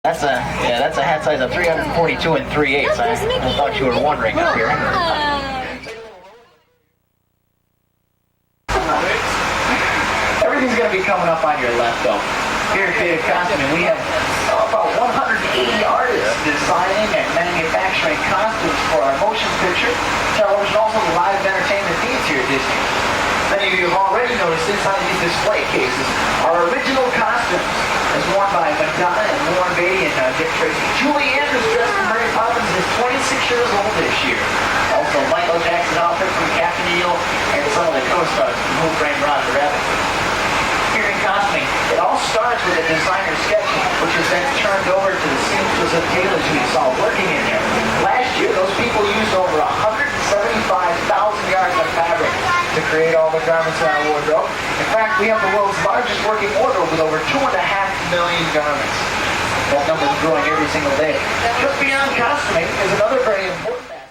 That's a hat size of 342 and 3/8. I thought you were wondering up here. Everything's going to be coming up on your left, though. Here at Creative Costuming, we have about 180 artists designing and manufacturing costumes for our motion picture, television, also live entertainment themes here at Disney. Many of you have already noticed inside these display cases are original costumes as worn by Madonna and Warren Beatty and Dick Tracy. Julie Andrews dressed in Mary Poppins is 26 years old this year. Also, Michael Jackson's outfit from Captain EO and some of the co-stars from Who Framed Roger Rabbit. Here in costuming, it all starts with a designer sketch, which is then turned over to the seamstress and tailors who you saw working in there. Last year, those people used over 175,000 yards of fabric to create all the garments in our wardrobe. In fact, we have the world's largest working wardrobe with over 2.5 million garments. That number is growing every single day. Just beyond costuming is another very important aspect.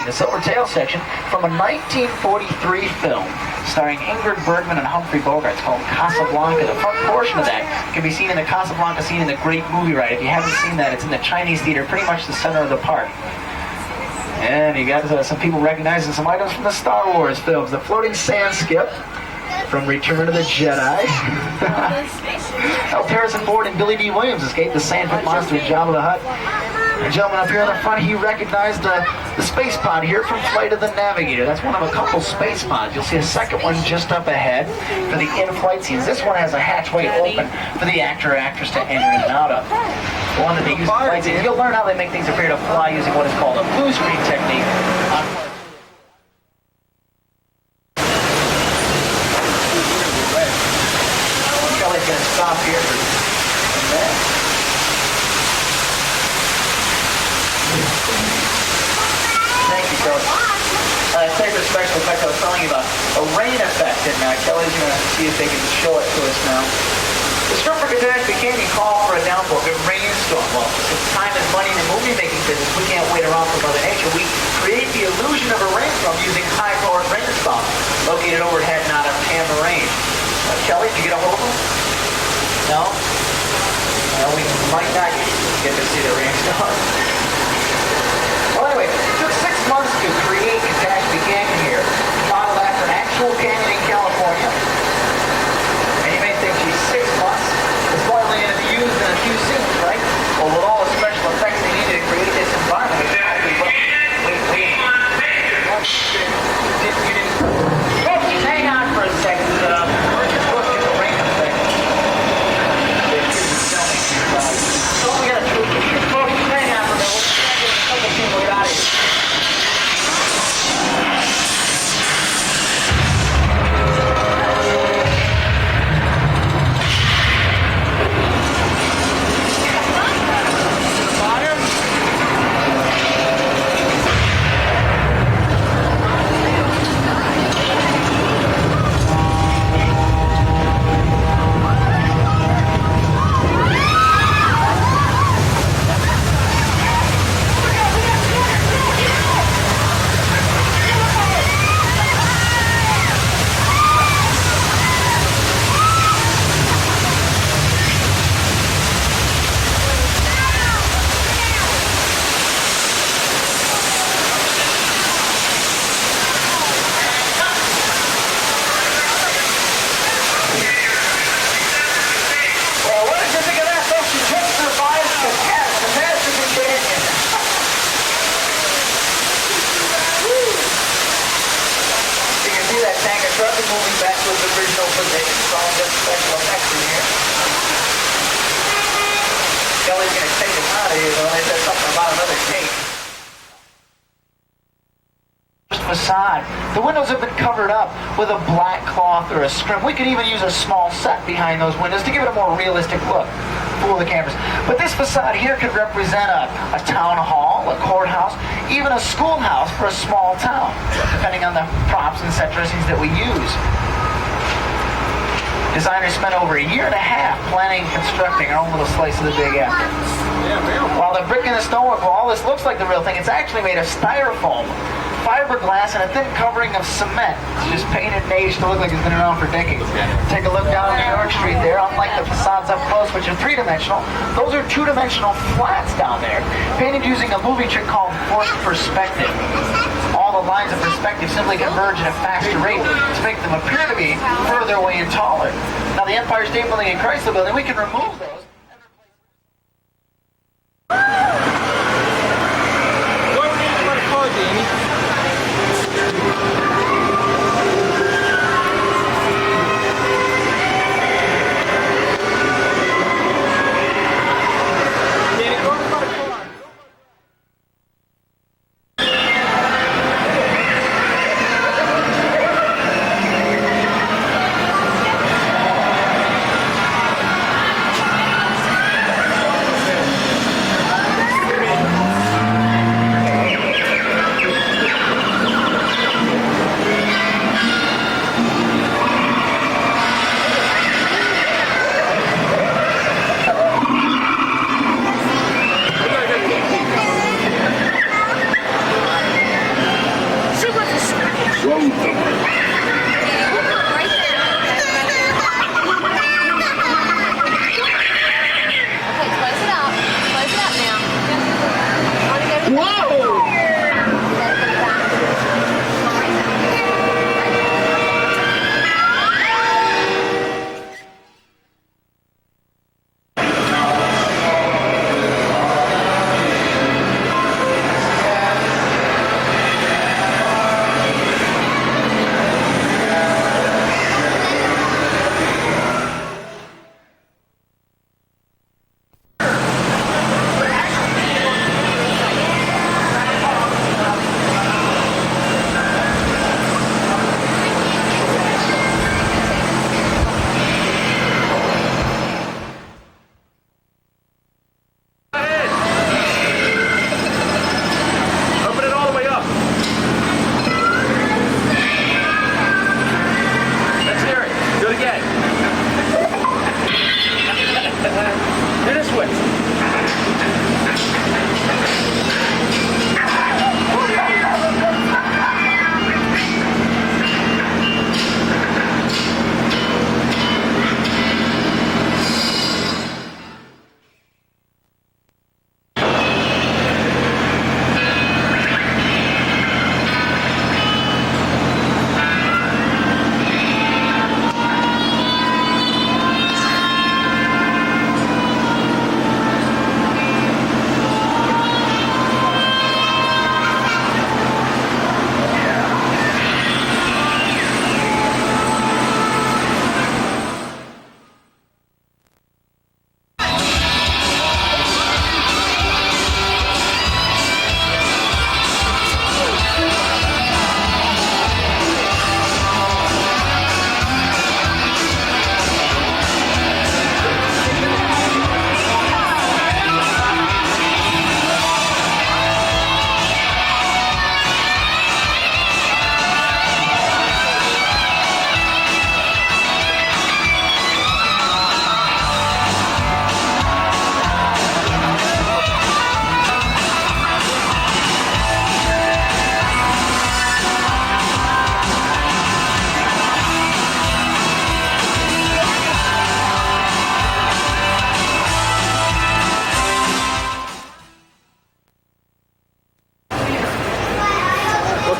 The Silvertail section from a 1943 film starring Ingrid Bergman and Humphrey Bogart. It's called Casablanca. The front portion of that can be seen in the Casablanca scene in the Great Movie Ride. If you haven't seen that, it's in the Chinese theater, pretty much the center of the park. And you got some people recognizing some items from the Star Wars films. The floating sand skip from Return of the Jedi. Harrison Ford and Billy D. Williams escaped the sandpit monster at Jabba the Hutt. The gentleman up here in the front, he recognized the space pod here from Flight of the Navigator. That's one of a couple space pods. You'll see a second one just up ahead for the in-flight scenes. This one has a hatchway open for the actor or actress to enter in and out of. The one that they use in flight scenes. You'll learn how they make things appear to fly using what is called a blue screen technique. Kelly's going to stop here for a minute. Thank you, Kelly. Take a special effect I was telling you about. A rain effect, and Kelly's going to see if they can show it to us now. The script for Catastrophe Canyon called for a downpour, a rainstorm. Well, since time is money in the movie-making business, we can't wait around for Mother Nature. We create the illusion of a rainstorm using high-powered rainstorms located overhead and out of Tamarain. Kelly, did you get a hold of them? No? Well, we might not get to see the rainstorm. Well, anyway, it took 6 months to create Catastrophe Canyon here, modeled after an actual canyon in California. And you may think, geez, 6 months? It's only going to be used in a few scenes, right? Well, with all the special effects they needed to create this environment, wait. Folks, just hang on for a second. We're just looking at the rain effect. So we got to do, folks, just hang on for a minute. We're going to get a couple people out of here. Moving back to its original position. It's all just special effects in here. Kelly's going to take him out of here, though. They said something about another tape. Facade. The windows have been covered up with a black cloth or a scrim. We could even use a small set behind those windows to give it a more realistic look. Fool the cameras. But this facade here could represent a town hall, a courthouse, even a schoolhouse for a small town, depending on the props and set dressings that we use. Designers spent over a year and a half planning and constructing our own little slice of the Big Apple. While the brick and the stonework, well, all this looks like the real thing, it's actually made of styrofoam. fiberglass and a thin covering of cement. It's just painted and aged to look like it's been around for decades. Take a look down New York Street there. Unlike the facades up close, which are three-dimensional, those are two-dimensional flats down there, painted using a movie trick called forced perspective. All the lines of perspective simply converge at a faster rate to make them appear to be further away and taller. Now the Empire State Building and Chrysler Building, we can remove those.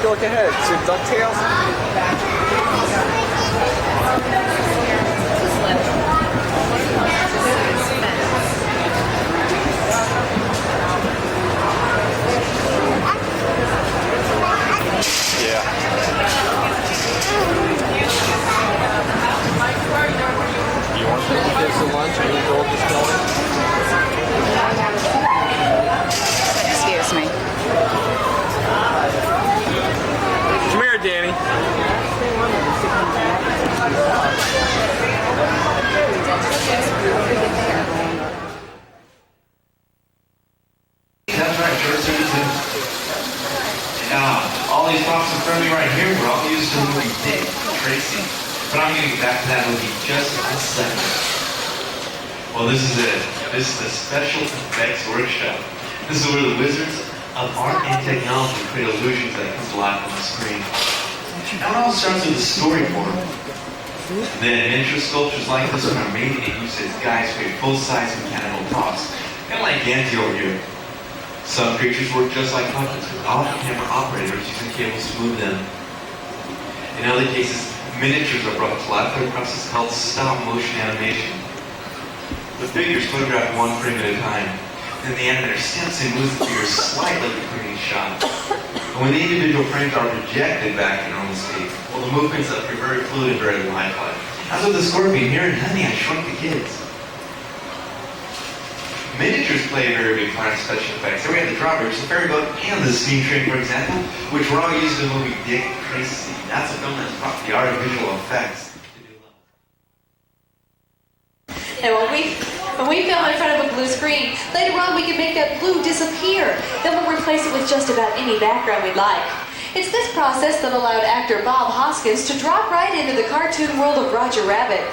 Look ahead. See DuckTales? Yeah. You want to take the kids to lunch and you go this building? Excuse me. Come here, Danny. That's right, George. All these props in front of me right here were all used in the movie Dick Tracy. But I'm going to get back to that movie just a second. Well, this is it. This is the Special Effects Workshop. This is where the wizards of art and technology to create illusions that come to life on the screen. Now it all starts with a storyboard. Then miniature sculptures like this one are made and used as guides to create full-size mechanical props, kind of like Yanti over here. Some creatures work just like puppets, with off-camera operators using cables to move them. In other cases, miniatures are brought to life through a process called stop-motion animation. The figures photographed one frame at a time. Then the animator steps and moves the figures slightly between each shot. And when the individual frames are projected back to normal state, well, the movements appear very fluid and very lifelike. As with the scorpion here in Honey, I Shrunk the Kids. Miniatures play a very big part in special effects. Here we have the drawbridge, the ferry boat, and the steam train, for example, which were all used in the movie Dick Tracy. That's a film that's brought the art of visual effects to new levels. And when we film in front of a blue screen, later on we can make that blue disappear. Then we'll replace it with just about any background we'd like. It's this process that allowed actor Bob Hoskins to drop right into the cartoon world of Roger Rabbit.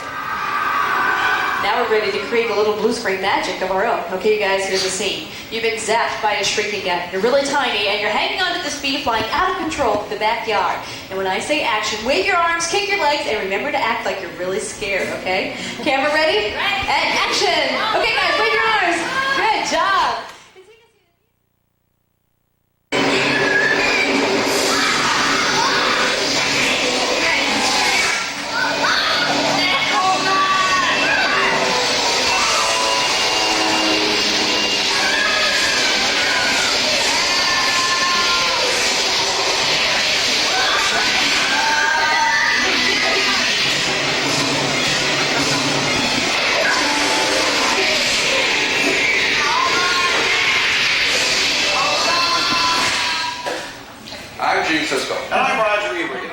Now we're ready to create a little blue screen magic of our own. Okay, you guys, here's the scene. You've been zapped by a shrieking gun. You're really tiny, and you're hanging onto the speed, flying out of control to the backyard. And when I say action, wave your arms, kick your legs, and remember to act like you're really scared, okay? Camera ready? And action! Okay, guys, wave your arms. Good job. I'm Gene Sisco. And I'm Roger Ebert.